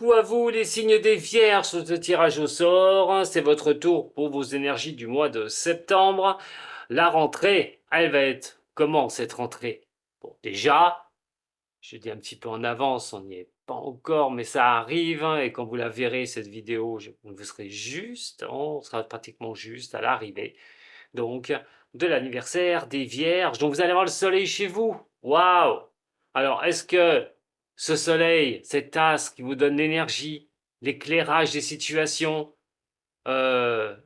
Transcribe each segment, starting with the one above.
Coucou à vous les signes des Vierges sur ce tirage au sort, c'est votre tour pour vos énergies du mois de septembre. La rentrée, elle va être comment cette rentrée? Bon, déjà, je dis un petit peu en avance, on n'y est pas encore, mais ça arrive, hein, et quand vous la verrez cette vidéo, vous serez juste, on sera pratiquement juste à l'arrivée, donc, de l'anniversaire des Vierges. Donc vous allez avoir le soleil chez vous. Waouh! Alors, est-ce que ce soleil, cet astre qui vous donne l'énergie, l'éclairage des situations, euh,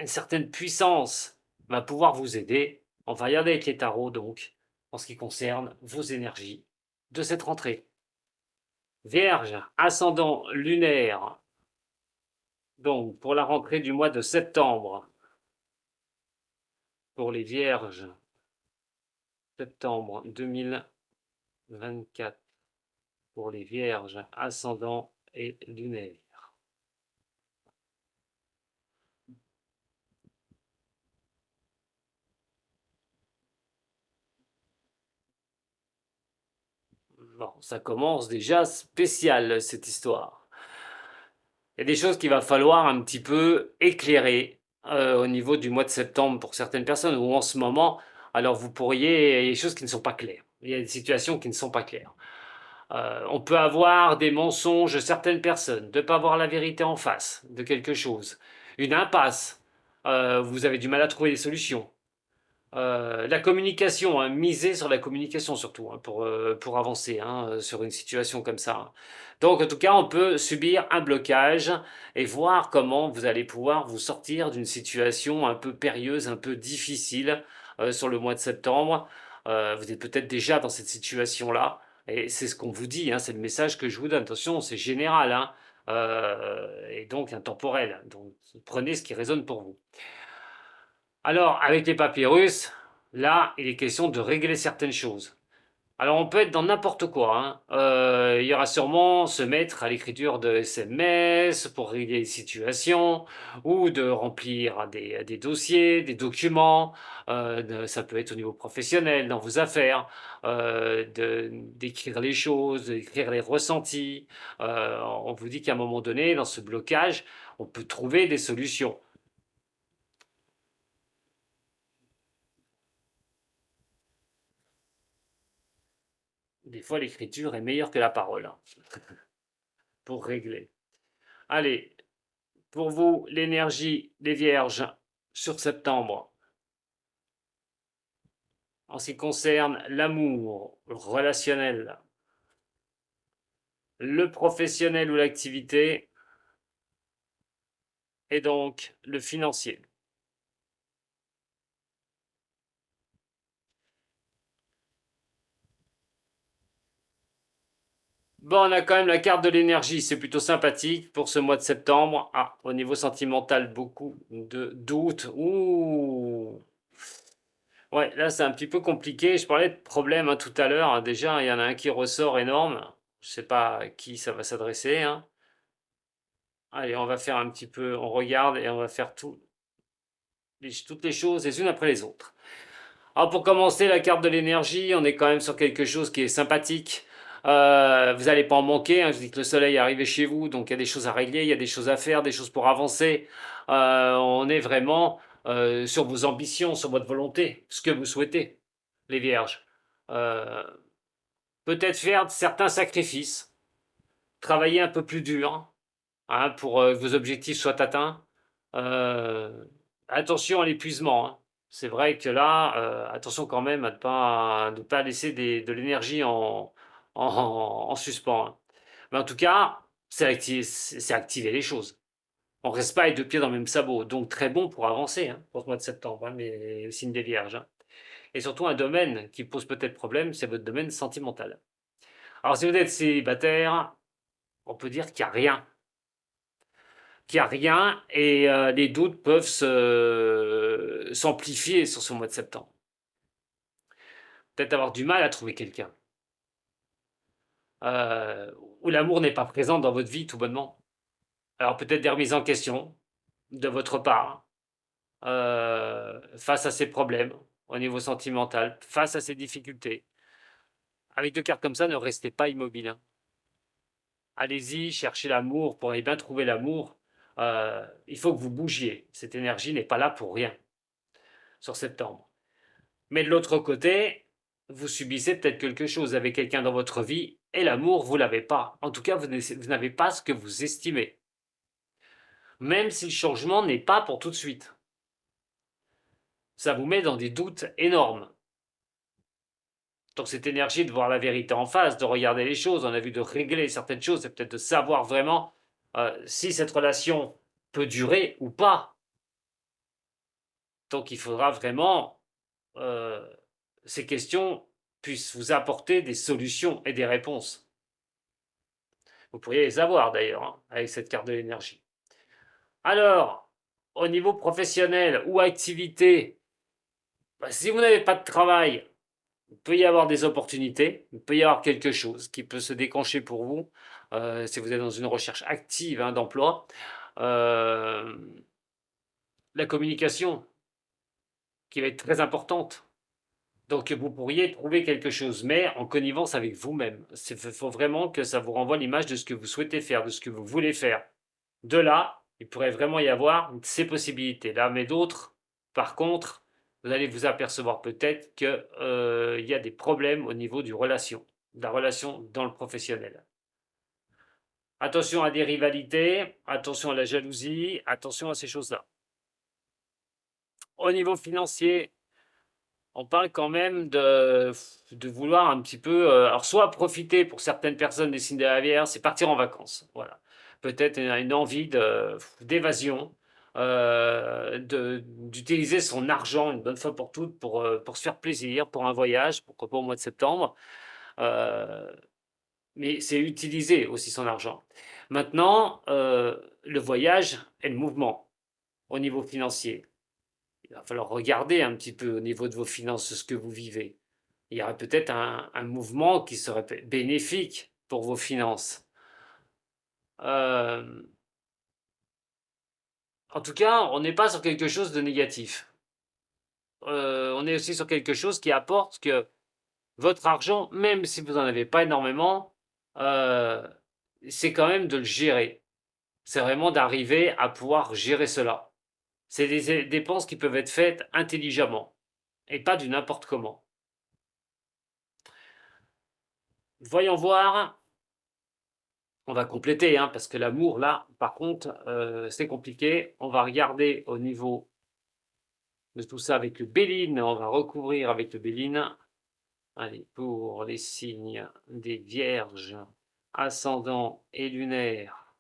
une certaine puissance, va pouvoir vous aider? On va regarder avec les tarots, donc, en ce qui concerne vos énergies de cette rentrée. Vierge, ascendant lunaire, donc pour la rentrée du mois de septembre, pour les Vierges, septembre 2024. Pour les Vierges, ascendant et lunaire. Bon, ça commence déjà spécial cette histoire. Il y a des choses qu'il va falloir un petit peu éclairer au niveau du mois de septembre pour certaines personnes, ou en ce moment, alors vous pourriez, il y a des choses qui ne sont pas claires. Il y a des situations qui ne sont pas claires. On peut avoir des mensonges de certaines personnes, de ne pas voir la vérité en face de quelque chose. Une impasse. Vous avez du mal à trouver des solutions. La communication, hein, miser sur la communication surtout hein, pour avancer hein, sur une situation comme ça. Donc en tout cas, on peut subir un blocage et voir comment vous allez pouvoir vous sortir d'une situation un peu périlleuse, un peu difficile sur le mois de septembre. Vous êtes peut-être déjà dans cette situation-là et c'est ce qu'on vous dit, hein, c'est le message que je vous donne. Attention, c'est général hein, et donc intemporel. Donc prenez ce qui résonne pour vous. Alors, avec les papyrus, là, il est question de régler certaines choses. Alors, on peut être dans n'importe quoi. Hein. Il y aura sûrement se mettre à l'écriture de SMS pour régler les situations, ou de remplir des dossiers, des documents. Ça peut être au niveau professionnel, dans vos affaires, d'écrire les choses, d'écrire les ressentis. On vous dit qu'à un moment donné, dans ce blocage, on peut trouver des solutions. Des fois, l'écriture est meilleure que la parole hein, pour régler. Allez, pour vous, l'énergie des vierges sur septembre, en ce qui concerne l'amour relationnel, le professionnel ou l'activité, et donc le financier. Bon, on a quand même la carte de l'énergie, c'est plutôt sympathique pour ce mois de septembre. Ah, au niveau sentimental, beaucoup de doutes. Ouh. Ouais, là c'est un petit peu compliqué. Je parlais de problème hein, tout à l'heure. Déjà, il y en a un qui ressort énorme. Je sais pas à qui ça va s'adresser. Hein. Allez, on va faire un petit peu, on regarde et on va faire toutes les choses les unes après les autres. Alors pour commencer, la carte de l'énergie, on est quand même sur quelque chose qui est sympathique. Vous n'allez pas en manquer, hein. Je dis que le soleil est arrivé chez vous, donc il y a des choses à régler, il y a des choses à faire, des choses pour avancer. On est vraiment sur vos ambitions, sur votre volonté, ce que vous souhaitez, les vierges. Euh, Peut-être faire certains sacrifices, travailler un peu plus dur hein, pour que vos objectifs soient atteints. Euh, Attention à l'épuisement. Hein. C'est vrai que là, attention quand même à ne pas laisser de l'énergie en suspens. Hein. Mais en tout cas, c'est activer les choses. On ne reste pas avec deux pieds dans le même sabot. Donc très bon pour avancer hein, pour ce mois de septembre, hein, mais le signe des vierges. Hein. Et surtout un domaine qui pose peut-être problème, c'est votre domaine sentimental. Alors si vous êtes célibataire, on peut dire qu'il n'y a rien qu'il n'y a rien et les doutes peuvent s'amplifier sur ce mois de septembre. Peut-être avoir du mal à trouver quelqu'un. Euh, où l'amour n'est pas présent dans votre vie tout bonnement. Alors peut-être des remises en question de votre part face à ces problèmes au niveau sentimental, face à ces difficultés. Avec deux cartes comme ça, ne restez pas immobile. Hein. allez-y, cherchez l'amour, pour bien trouver l'amour. Il faut que vous bougiez. Cette énergie n'est pas là pour rien sur septembre. Mais de l'autre côté, vous subissez peut-être quelque chose avec quelqu'un dans votre vie et l'amour, vous l'avez pas. En tout cas, vous n'avez pas ce que vous estimez. Même si le changement n'est pas pour tout de suite. Ça vous met dans des doutes énormes. Donc cette énergie de voir la vérité en face, de regarder les choses, on a vu de régler certaines choses, c'est peut-être de savoir vraiment si cette relation peut durer ou pas. Donc il faudra vraiment ces questions puissent vous apporter des solutions et des réponses. Vous pourriez les avoir d'ailleurs hein, avec cette carte de l'énergie. Alors, au niveau professionnel ou activité, si vous n'avez pas de travail, il peut y avoir des opportunités, il peut y avoir quelque chose qui peut se déclencher pour vous si vous êtes dans une recherche active hein, d'emploi. La communication qui va être très importante. Donc vous pourriez trouver quelque chose, mais en connivence avec vous-même. Il faut vraiment que ça vous renvoie l'image de ce que vous souhaitez faire, de ce que vous voulez faire. De là, il pourrait vraiment y avoir ces possibilités-là, mais d'autres, par contre, vous allez vous apercevoir peut-être qu'il y a des problèmes au niveau de la relation dans le professionnel. Attention à des rivalités, attention à la jalousie, attention à ces choses-là. Au niveau financier, on parle quand même de vouloir un petit peu, alors soit profiter pour certaines personnes des signes de la Vierge, c'est partir en vacances, voilà. Peut-être une envie d'évasion, d'utiliser son argent une bonne fois pour toutes pour se faire plaisir, pour un voyage, pourquoi pas au mois de septembre. Mais c'est utiliser aussi son argent. Maintenant, le voyage et le mouvement au niveau financier. Il va falloir regarder un petit peu au niveau de vos finances ce que vous vivez. Il y aurait peut-être un mouvement qui serait bénéfique pour vos finances. En tout cas, on n'est pas sur quelque chose de négatif. On est aussi sur quelque chose qui apporte que votre argent, même si vous n'en avez pas énormément, c'est quand même de le gérer. C'est vraiment d'arriver à pouvoir gérer cela. C'est des dépenses qui peuvent être faites intelligemment et pas du n'importe comment. Voyons voir. On va compléter, hein, parce que l'amour, là, par contre, c'est compliqué. On va regarder au niveau de tout ça avec le Béline. On va recouvrir avec le Béline. Allez, pour les signes des Vierges, ascendant et lunaire.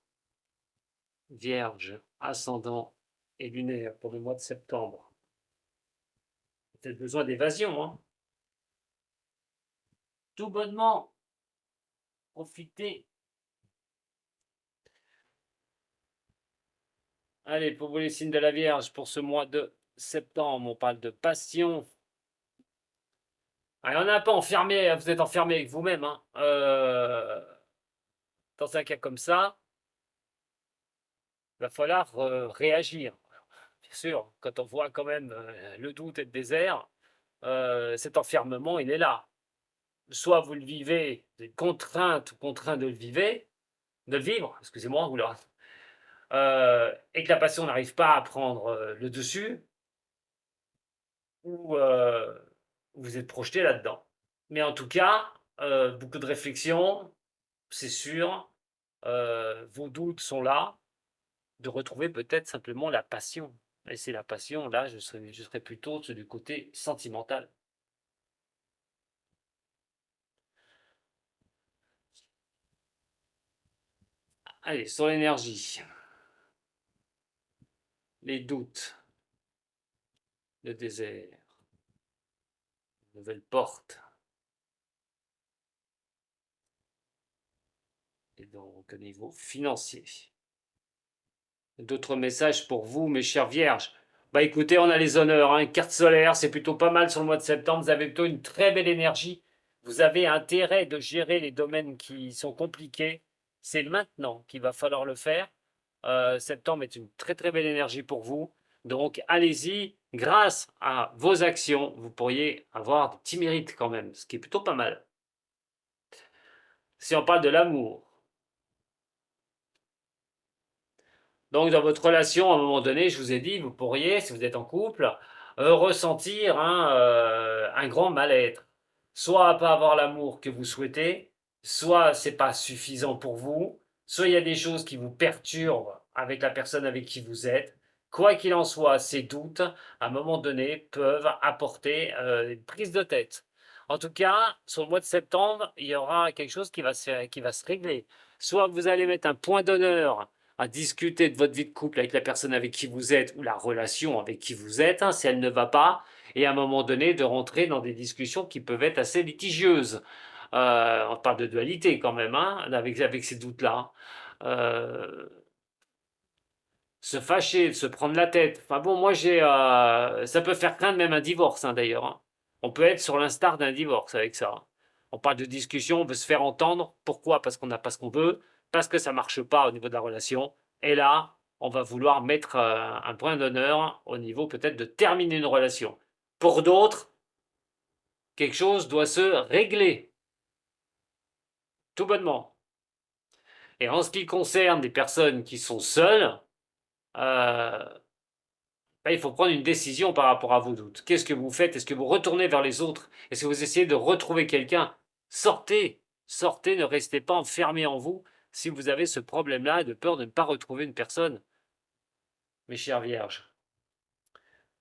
Vierge, ascendant et lunaire pour le mois de septembre. Peut-être besoin d'évasion, hein. Tout bonnement, profitez. Allez, pour vous les signes de la Vierge, pour ce mois de septembre, on parle de passion. Alors, on n'est pas enfermé, vous êtes enfermé avec vous-même. Hein. Dans un cas comme ça, il va falloir réagir. Bien sûr, quand on voit quand même le doute et le désert, cet enfermement, il est là. Soit vous le vivez, vous êtes contrainte ou contraint de le vivre, excusez-moi, et que la passion n'arrive pas à prendre le dessus, ou vous êtes projeté là-dedans. Mais en tout cas, beaucoup de réflexion, c'est sûr, vos doutes sont là, de retrouver peut-être simplement la passion. Et c'est la passion, là, je serais plutôt du côté sentimental. Allez, sur l'énergie, les doutes, le désert, nouvelle porte. Et donc, au niveau financier. D'autres messages pour vous, mes chères vierges. Bah écoutez, on a les honneurs, hein. Carte solaire, c'est plutôt pas mal sur le mois de septembre. Vous avez plutôt une très belle énergie. Vous avez intérêt de gérer les domaines qui sont compliqués. C'est maintenant qu'il va falloir le faire. Septembre est une très très belle énergie pour vous. Donc allez-y. Grâce à vos actions, vous pourriez avoir des petits mérites quand même, ce qui est plutôt pas mal. Si on parle de l'amour, Donc, dans votre relation, à un moment donné, je vous ai dit, vous pourriez, si vous êtes en couple, ressentir un grand mal-être. Soit à pas avoir l'amour que vous souhaitez, soit c'est pas suffisant pour vous, soit il y a des choses qui vous perturbent avec la personne avec qui vous êtes. Quoi qu'il en soit, ces doutes, à un moment donné, peuvent apporter une prise de tête. En tout cas, sur le mois de septembre, il y aura quelque chose qui va se régler. Soit vous allez mettre un point d'honneur à discuter de votre vie de couple avec la personne avec qui vous êtes ou la relation avec qui vous êtes, hein, si elle ne va pas, et à un moment donné de rentrer dans des discussions qui peuvent être assez litigieuses. On parle de dualité quand même, hein, avec ces doutes-là. Euh, Se fâcher, se prendre la tête. Enfin bon, moi ça peut faire craindre même un divorce, hein, d'ailleurs, hein. On peut être sur l'instar d'un divorce avec ça, hein. On parle de discussion, on veut se faire entendre. Pourquoi? Parce qu'on n'a pas ce qu'on veut, parce que ça ne marche pas au niveau de la relation. Et là, on va vouloir mettre un point d'honneur au niveau peut-être de terminer une relation. Pour d'autres, quelque chose doit se régler, tout bonnement. Et en ce qui concerne des personnes qui sont seules, euh, là, il faut prendre une décision par rapport à vos doutes. Qu'est-ce que vous faites? Est-ce que vous retournez vers les autres? Est-ce que vous essayez de retrouver quelqu'un? Sortez, sortez, ne restez pas enfermé en vous si vous avez ce problème-là de peur de ne pas retrouver une personne, mes chères vierges.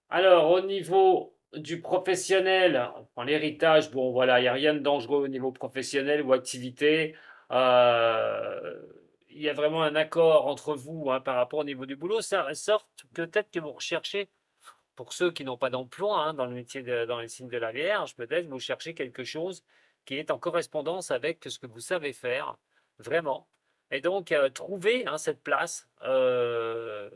Alors, au niveau du professionnel, on prend l'héritage, bon voilà, il n'y a rien de dangereux au niveau professionnel ou activité. Euh, il y a vraiment un accord entre vous, hein, par rapport au niveau du boulot. Ça ressort peut-être que vous recherchez pour ceux qui n'ont pas d'emploi, hein, dans le métier dans les signes de la Vierge, peut-être vous cherchez quelque chose qui est en correspondance avec ce que vous savez faire, vraiment. Et donc, trouver, hein, cette place que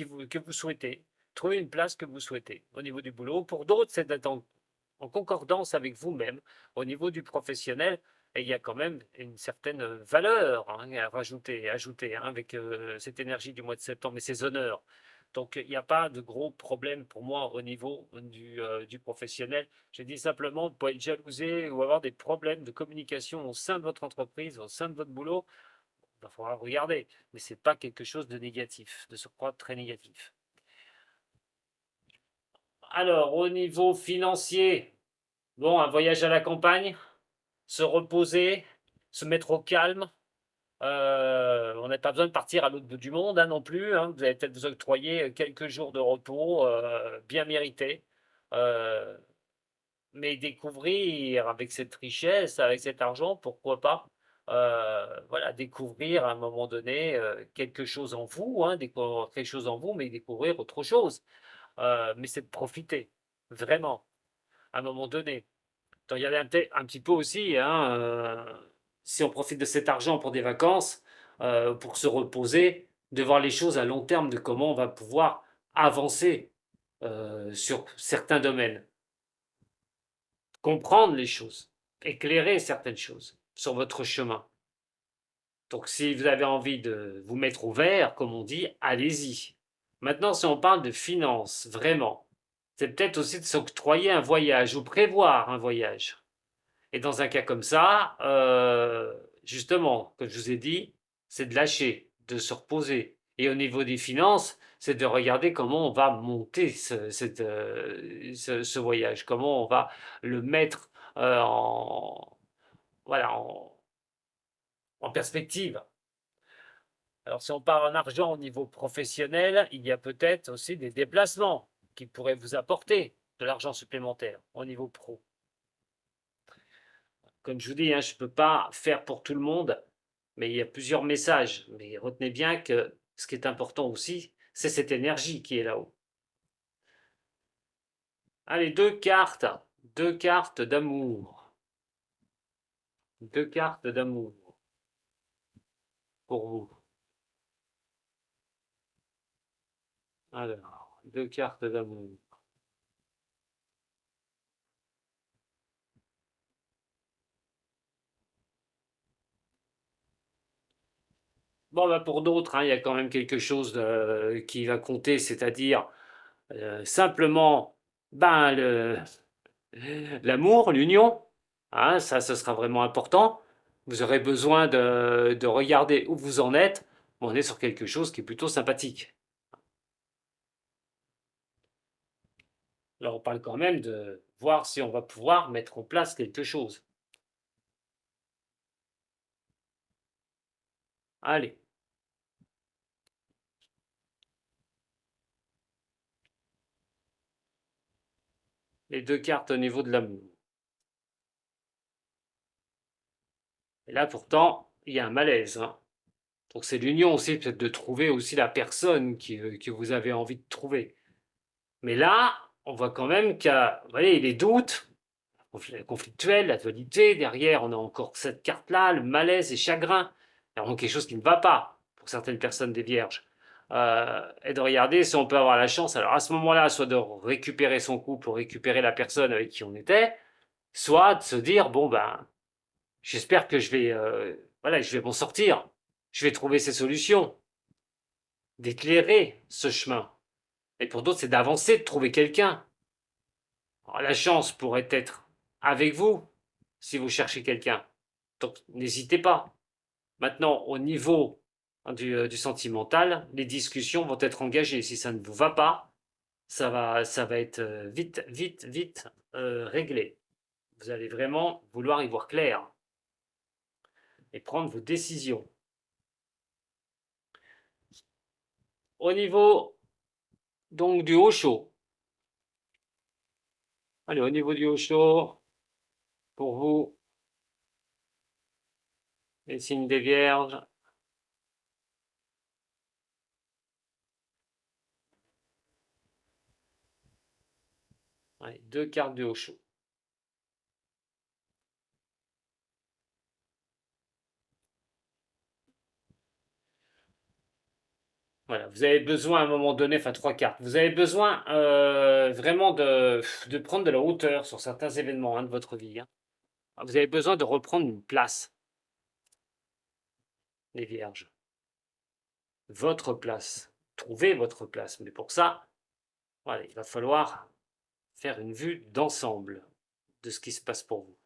vous souhaitez. Trouver une place que vous souhaitez au niveau du boulot. Pour d'autres, c'est d'être en concordance avec vous-même au niveau du professionnel. Et il y a quand même une certaine valeur, hein, à ajouter, hein, avec cette énergie du mois de septembre et ces honneurs. Donc, il n'y a pas de gros problème pour moi au niveau du professionnel. Je dis simplement, vous pouvez être jalousé ou avoir des problèmes de communication au sein de votre entreprise, au sein de votre boulot. Il va falloir regarder. Mais ce n'est pas quelque chose de négatif, de surcroît très négatif. Alors, au niveau financier, bon, un voyage à la campagne, se reposer, se mettre au calme. On n'a pas besoin de partir à l'autre bout du monde, hein, non plus, hein. Vous allez peut-être vous octroyer quelques jours de repos bien mérités. Euh, mais découvrir avec cette richesse, avec cet argent, pourquoi pas, voilà, découvrir à un moment donné quelque chose en vous, hein, découvrir quelque chose en vous, mais découvrir autre chose. Mais c'est de profiter, vraiment, à un moment donné. Regardez un petit peu aussi, hein, si on profite de cet argent pour des vacances, pour se reposer, de voir les choses à long terme, de comment on va pouvoir avancer sur certains domaines, comprendre les choses, éclairer certaines choses sur votre chemin. Donc si vous avez envie de vous mettre au vert, comme on dit, allez-y. Maintenant, si on parle de finances, vraiment, c'est peut-être aussi de s'octroyer un voyage ou prévoir un voyage. Et dans un cas comme ça, justement, comme je vous ai dit, c'est de lâcher, de se reposer. Et au niveau des finances, c'est de regarder comment on va monter ce voyage, comment on va le mettre en, voilà, en perspective. Alors, si on parle en argent au niveau professionnel, il y a peut-être aussi des déplacements qui pourraient vous apporter de l'argent supplémentaire au niveau pro. Comme je vous dis, hein, je ne peux pas faire pour tout le monde, mais il y a plusieurs messages. Mais retenez bien que ce qui est important aussi, c'est cette énergie qui est là-haut. Allez, deux cartes d'amour. Deux cartes d'amour pour vous. Alors, deux cartes d'amour. Bon, bah pour d'autres, hein, il y a quand même quelque chose qui va compter, c'est-à-dire simplement ben, l'amour, l'union. Ça, ce sera vraiment important. Vous aurez besoin de regarder où vous en êtes on est sur quelque chose qui est plutôt sympathique. Là, on parle quand même de voir si on va pouvoir mettre en place quelque chose. Allez. Les deux cartes au niveau de l'amour. Et là, pourtant, il y a un malaise. Hein. Donc c'est l'union aussi, peut-être de trouver aussi la personne que vous avez envie de trouver. Mais là, on voit quand même qu'il y a les doutes, conflictuels, la dualité. Derrière, on a encore cette carte-là, le malaise et chagrin. Il y a vraiment quelque chose qui ne va pas pour certaines personnes des vierges. Et de regarder si on peut avoir la chance, alors à ce moment-là, soit de récupérer son couple ou récupérer la personne avec qui on était, soit de se dire, bon ben, j'espère que je vais m'en sortir. Je vais trouver ces solutions, d'éclairer ce chemin. Et pour d'autres, c'est d'avancer, de trouver quelqu'un. La chance pourrait être avec vous si vous cherchez quelqu'un. Donc n'hésitez pas. Maintenant, au niveau du sentimental, les discussions vont être engagées. Si ça ne vous va pas, ça va être vite réglé. Vous allez vraiment vouloir y voir clair et prendre vos décisions. Au niveau donc du haut chaud. Allez, au niveau du haut chaud, pour vous, les signes des vierges. Allez, deux cartes du haut chaud. Voilà, vous avez besoin à un moment donné, enfin trois cartes, vous avez besoin vraiment de prendre de la hauteur sur certains événements de votre vie. Hein. Vous avez besoin de reprendre une place, les vierges. Votre place. Trouvez votre place. Mais pour ça, voilà, il va falloir faire une vue d'ensemble de ce qui se passe pour vous.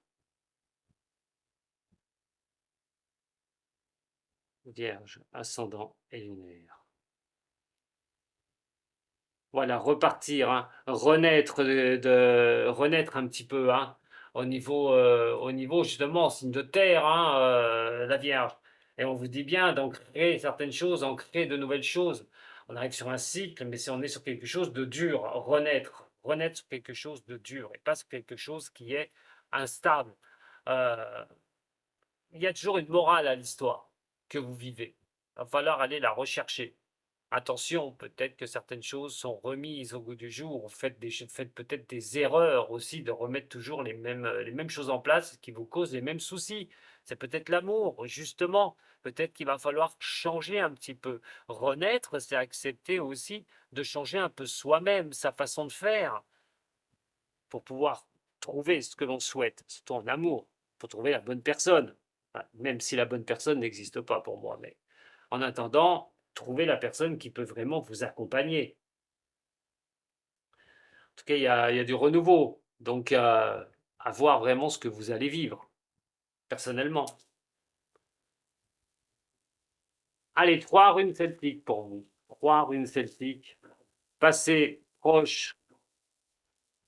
Vierge, ascendant et lunaire. Voilà, repartir, hein, renaître, renaître un petit peu, hein, au niveau justement signe de terre, hein, la Vierge. Et on vous dit bien d'ancrer certaines choses, ancrer de nouvelles choses. On arrive sur un cycle, mais si on est sur quelque chose de dur, renaître, renaître sur quelque chose de dur et pas sur quelque chose qui est instable. Euh, il y a toujours une morale à l'histoire que vous vivez. Il va falloir aller la rechercher. Attention, peut-être que certaines choses sont remises au goût du jour. Vous faites peut-être des erreurs aussi de remettre toujours les mêmes choses en place qui vous causent les mêmes soucis. C'est peut-être l'amour, justement. Peut-être qu'il va falloir changer un petit peu. Renaître, c'est accepter aussi de changer un peu soi-même, sa façon de faire, pour pouvoir trouver ce que l'on souhaite, surtout en amour, pour trouver la bonne personne. Enfin, même si la bonne personne n'existe pas pour moi, mais en attendant, trouver la personne qui peut vraiment vous accompagner. En tout cas, il y a du renouveau, donc à voir vraiment ce que vous allez vivre, personnellement. Allez, 3 runes celtiques pour vous. 3 runes celtiques. Passé, proche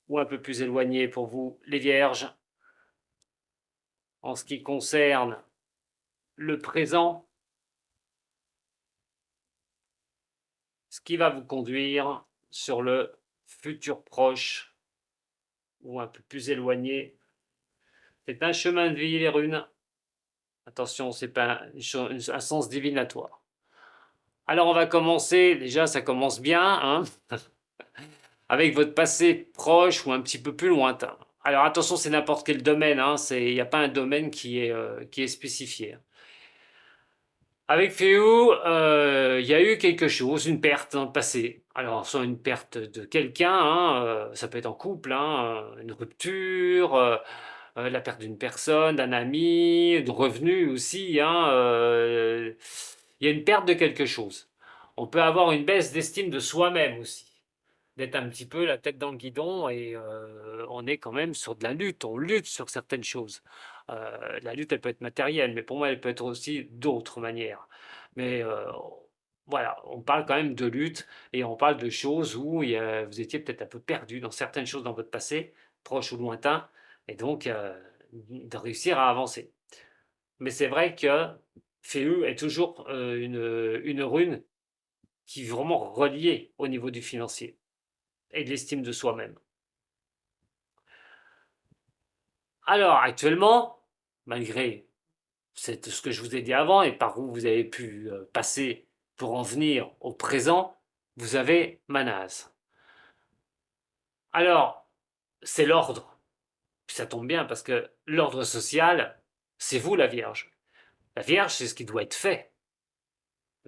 ou un peu plus éloigné pour vous, les vierges. En ce qui concerne le présent, ce qui va vous conduire sur le futur proche ou un peu plus éloigné. C'est un chemin de vie, les runes. Attention, c'est pas un sens divinatoire. Alors on va commencer, déjà ça commence bien, hein, avec votre passé proche ou un petit peu plus lointain. Alors attention, c'est n'importe quel domaine, hein, il n'y a pas un domaine qui est spécifié. Avec Féou, il y a eu quelque chose, une perte dans le passé. Alors, soit une perte de quelqu'un, hein, ça peut être en couple, hein, une rupture, la perte d'une personne, d'un ami, de revenus aussi. Hein, il y a une perte de quelque chose. On peut avoir une baisse d'estime de soi-même aussi. d'être un petit peu la tête dans le guidon et on est quand même sur de la lutte, on lutte sur certaines choses. La lutte, elle peut être matérielle, mais pour moi, elle peut être aussi d'autres manières. Mais voilà, on parle quand même de lutte et on parle de choses où vous étiez peut-être un peu perdu dans certaines choses dans votre passé, proche ou lointain, et donc de réussir à avancer. Mais c'est vrai que Feu est toujours une rune qui est vraiment reliée au niveau du financier et de l'estime de soi-même. Alors, actuellement, malgré ce que je vous ai dit avant et par où vous avez pu passer pour en venir au présent, vous avez Manaz. Alors, c'est l'ordre. Ça tombe bien parce que l'ordre social, c'est vous la Vierge. La Vierge, c'est ce qui doit être fait.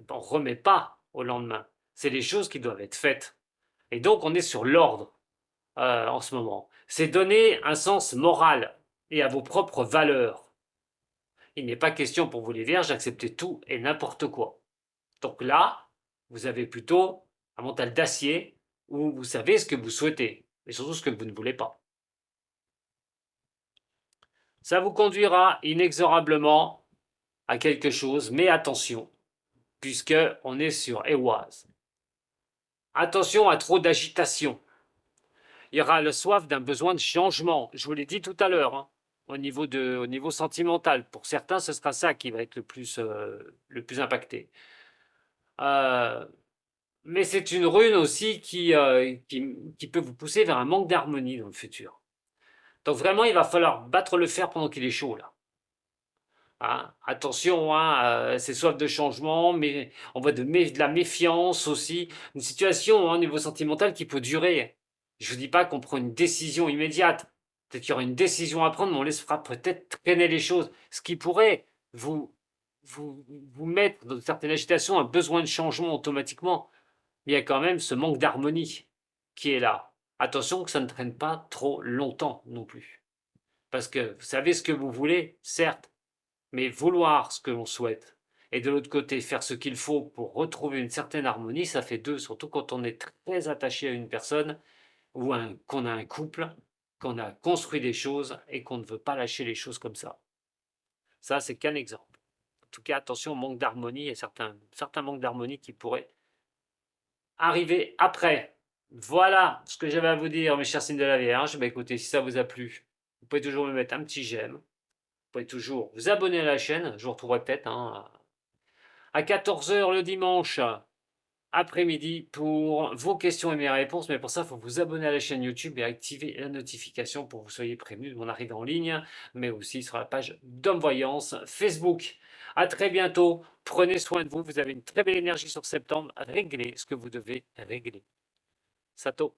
On ne remet pas au lendemain. C'est les choses qui doivent être faites. Et donc, on est sur l'ordre en ce moment. C'est donner un sens moral et à vos propres valeurs. Il n'est pas question pour vous les vierges d'accepter tout et n'importe quoi. Donc là, vous avez plutôt un mental d'acier où vous savez ce que vous souhaitez, mais surtout ce que vous ne voulez pas. Ça vous conduira inexorablement à quelque chose, mais attention, puisque on est sur Eoise. Attention à trop d'agitation. Il y aura le soif d'un besoin de changement. Je vous l'ai dit tout à l'heure, hein, au niveau sentimental. Pour certains, ce sera ça qui va être le plus impacté. Euh, mais c'est une rune aussi qui peut vous pousser vers un manque d'harmonie dans le futur. Donc vraiment, il va falloir battre le fer pendant qu'il est chaud, là. Hein, attention, hein, c'est soif de changement, mais on voit de la méfiance aussi. Une situation hein, au niveau sentimental qui peut durer. Je ne vous dis pas qu'on prend une décision immédiate. Peut-être qu'il y aura une décision à prendre, mais on laissera peut-être traîner les choses. Ce qui pourrait vous, vous mettre dans une certaine agitation, un besoin de changement automatiquement. Mais il y a quand même ce manque d'harmonie qui est là. Attention que ça ne traîne pas trop longtemps non plus. Parce que vous savez ce que vous voulez, certes, mais vouloir ce que l'on souhaite et de l'autre côté faire ce qu'il faut pour retrouver une certaine harmonie, ça fait deux, surtout quand on est très attaché à une personne ou qu'on a un couple, qu'on a construit des choses et qu'on ne veut pas lâcher les choses comme ça. Ça, c'est qu'un exemple. En tout cas, attention au manque d'harmonie et certains manques d'harmonie qui pourraient arriver après. Voilà ce que j'avais à vous dire, mes chers signes de la Vierge. Bah, écoutez, si ça vous a plu, vous pouvez toujours me mettre un petit j'aime. Vous pouvez toujours vous abonner à la chaîne. Je vous retrouverai peut-être hein, à 14h le dimanche après-midi pour vos questions et mes réponses. Mais pour ça, il faut vous abonner à la chaîne YouTube et activer la notification pour que vous soyez prévenus de mon arrivée en ligne, mais aussi sur la page d'Homme Voyance Facebook. À très bientôt. Prenez soin de vous. Vous avez une très belle énergie sur septembre. Réglez ce que vous devez régler. Sato.